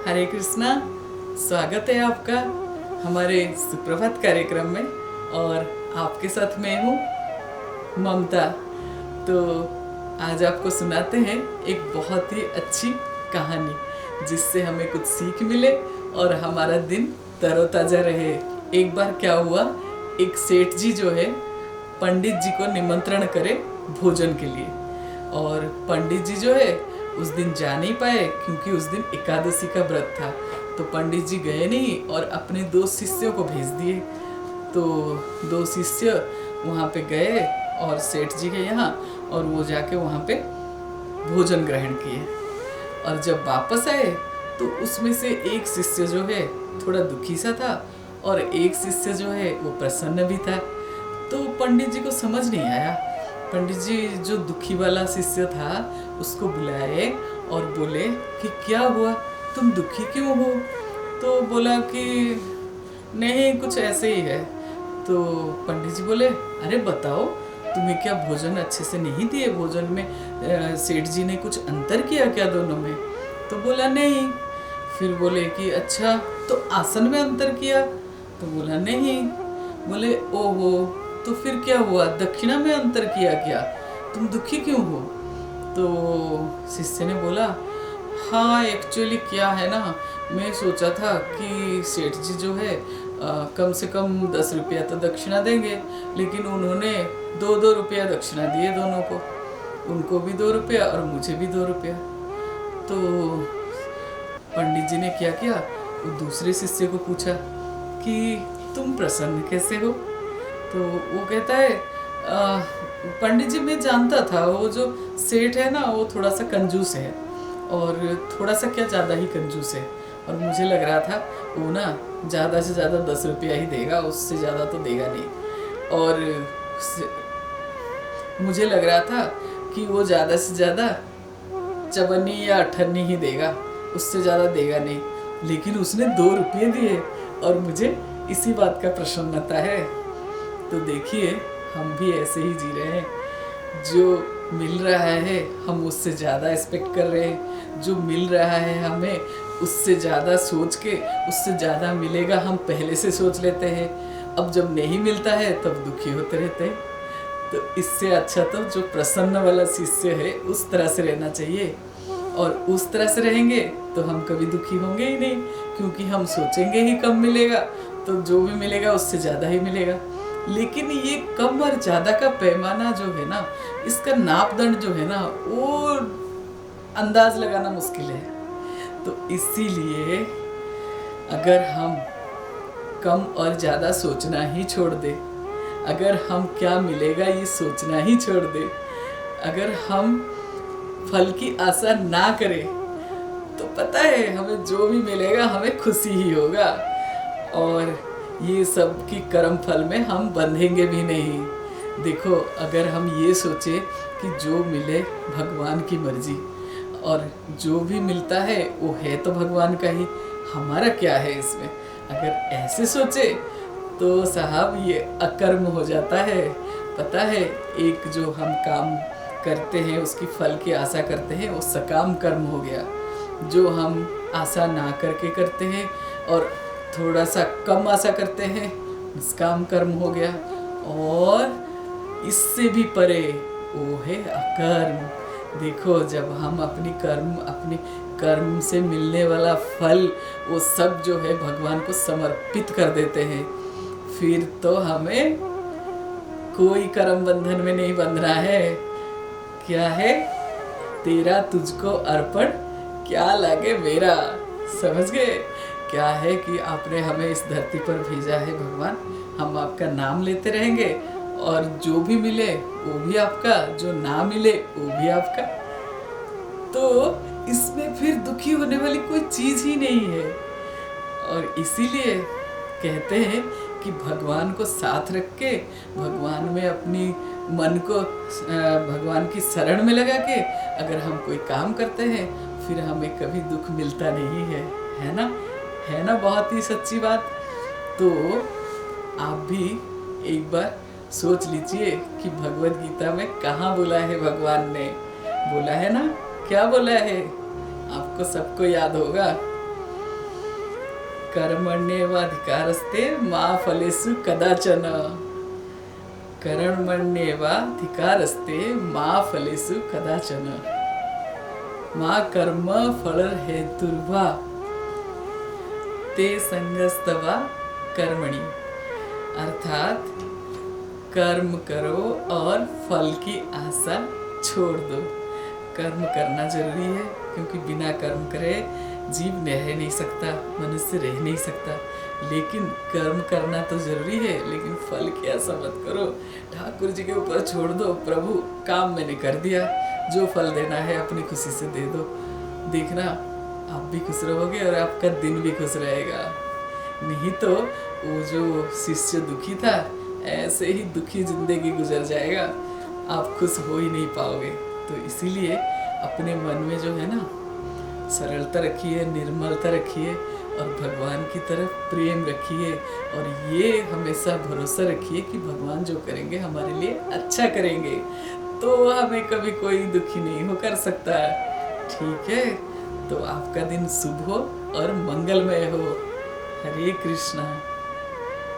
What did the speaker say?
हरे कृष्णा। स्वागत है आपका हमारे सुप्रभात कार्यक्रम में। और आपके साथ मैं हूँ ममता। तो आज आपको सुनाते हैं एक बहुत ही अच्छी कहानी जिससे हमें कुछ सीख मिले और हमारा दिन तरोताज़ा रहे। एक बार क्या हुआ, एक सेठ जी जो है पंडित जी को निमंत्रण करे भोजन के लिए। और पंडित जी जो है उस दिन जा नहीं पाए क्योंकि उस दिन एकादशी का व्रत था। तो पंडित जी गए नहीं और अपने 2 शिष्यों को भेज दिए। तो 2 शिष्य वहाँ पे गए और सेठ जी के यहाँ, और वो जाके वहाँ पे भोजन ग्रहण किए। और जब वापस आए तो उसमें से एक शिष्य जो है थोड़ा दुखी सा था और एक शिष्य जो है वो प्रसन्न भी था। तो पंडित जी को समझ नहीं आया। पंडित जी जो दुखी वाला शिष्य था उसको बुलाए और बोले कि क्या हुआ, तुम दुखी क्यों हो? तो बोला कि नहीं, कुछ ऐसे ही है। तो पंडित जी बोले, अरे बताओ, तुम्हें क्या भोजन अच्छे से नहीं दिए? भोजन में सेठ जी ने कुछ अंतर किया क्या दोनों में? तो बोला नहीं। फिर बोले कि अच्छा, तो आसन में अंतर किया? तो बोला नहीं। बोले ओहो, तो फिर क्या हुआ, दक्षिणा में अंतर किया क्या? तुम दुखी क्यों हो? तो शिष्य ने बोला, हाँ एक्चुअली क्या है ना, मैं सोचा था कि सेठ जी जो है कम से कम 10 रुपया तो दक्षिणा देंगे, लेकिन उन्होंने 2-2 रुपया दक्षिणा दिए दोनों को, उनको भी 2 रुपया और मुझे भी 2 रुपया। तो पंडित जी ने क्या किया, वो दूसरे शिष्य को पूछा कि तुम प्रसन्न कैसे हो? तो वो कहता है, पंडित जी मैं जानता था वो जो सेठ है ना वो थोड़ा सा कंजूस है, और थोड़ा सा क्या ज़्यादा ही कंजूस है, और मुझे लग रहा था वो ना ज़्यादा से ज़्यादा 10 रुपया ही देगा, उससे ज़्यादा तो देगा नहीं। और मुझे लग रहा था कि वो ज़्यादा से ज़्यादा 54 या 58 ही देगा, उससे ज़्यादा देगा नहीं, लेकिन उसने 2 रुपये दिए और मुझे इसी बात का प्रसन्नता है। तो देखिए, हम भी ऐसे ही जी रहे हैं। जो मिल रहा है हम उससे ज़्यादा एक्सपेक्ट कर रहे हैं, जो मिल रहा है हमें उससे ज़्यादा सोच के उससे ज़्यादा मिलेगा हम पहले से सोच लेते हैं। अब जब नहीं मिलता है तब दुखी होते रहते हैं। तो इससे अच्छा तो जो प्रसन्न वाला शिष्य है उस तरह से रहना चाहिए, और उस तरह से रहेंगे तो हम कभी दुखी होंगे ही नहीं, क्योंकि हम सोचेंगे ही कम मिलेगा तो जो भी मिलेगा उससे ज़्यादा ही मिलेगा। लेकिन ये कम और ज़्यादा का पैमाना जो है ना, इसका नापदंड जो है ना, वो अंदाज लगाना मुश्किल है। तो इसीलिए अगर हम कम और ज़्यादा सोचना ही छोड़ दे, अगर हम क्या मिलेगा ये सोचना ही छोड़ दे, अगर हम फल की आशा ना करें, तो पता है हमें जो भी मिलेगा हमें खुशी ही होगा, और ये सब की कर्म फल में हम बंधेंगे भी नहीं। देखो, अगर हम ये सोचे कि जो मिले भगवान की मर्जी, और जो भी मिलता है वो है तो भगवान का ही, हमारा क्या है इसमें, अगर ऐसे सोचे तो साहब ये अकर्म हो जाता है। पता है, एक जो हम काम करते हैं उसकी फल की आशा करते हैं वो सकाम कर्म हो गया। जो हम आशा ना करके करते हैं और थोड़ा सा कम आशा करते हैं, निष्काम कर्म हो गया। और इससे भी परे वो है अकर्म। देखो, जब हम अपनी कर्म से मिलने वाला फल वो सब जो है भगवान को समर्पित कर देते हैं, फिर तो हमें कोई कर्म बंधन में नहीं बंधना है। क्या है, तेरा तुझको अर्पण क्या लागे मेरा। समझ गए? क्या है कि आपने हमें इस धरती पर भेजा है भगवान, हम आपका नाम लेते रहेंगे, और जो भी मिले वो भी आपका, जो ना मिले वो भी आपका। तो इसमें फिर दुखी होने वाली कोई चीज़ ही नहीं है। और इसीलिए कहते हैं कि भगवान को साथ रख के, भगवान में अपनी मन को भगवान की शरण में लगा के अगर हम कोई काम करते हैं, फिर हमें कभी दुख मिलता नहीं है। है ना? है ना बहुत ही सच्ची बात। तो आप भी एक बार सोच लीजिए कि भगवत गीता में कहाँ बोला है भगवान ने। बोला है ना, क्या बोला है? आपको सबको याद होगा। कर्मण्येवाधिकारस्ते मा फलेषु कदाचन। कर्मण्येवाधिकारस्ते मा फलेषु कदाचन। मा कर्म फल हेतुर्वा ते संगस्तवा कर्मणि। अर्थात कर्म करो और फल की आशा छोड़ दो। कर्म करना जरूरी है, क्योंकि बिना कर्म करे जीव रह नहीं सकता, मनुष्य रह नहीं सकता। लेकिन कर्म करना तो जरूरी है, लेकिन फल की आशा मत करो। ठाकुर जी के ऊपर छोड़ दो, प्रभु काम मैंने कर दिया, जो फल देना है अपनी खुशी से दे दो। देखना आप भी खुश रहोगे और आपका दिन भी खुश रहेगा। नहीं तो वो जो शिष्य दुखी था, ऐसे ही दुखी जिंदगी गुजर जाएगा, आप खुश हो ही नहीं पाओगे। तो इसीलिए अपने मन में जो है ना, सरलता रखिए, निर्मलता रखिए और भगवान की तरफ प्रेम रखिए। और ये हमेशा भरोसा रखिए कि भगवान जो करेंगे हमारे लिए अच्छा करेंगे, तो हमें कभी कोई दुखी नहीं हो कर सकता। ठीक है, तो आपका दिन शुभ हो और मंगलमय हो। हरे कृष्णा।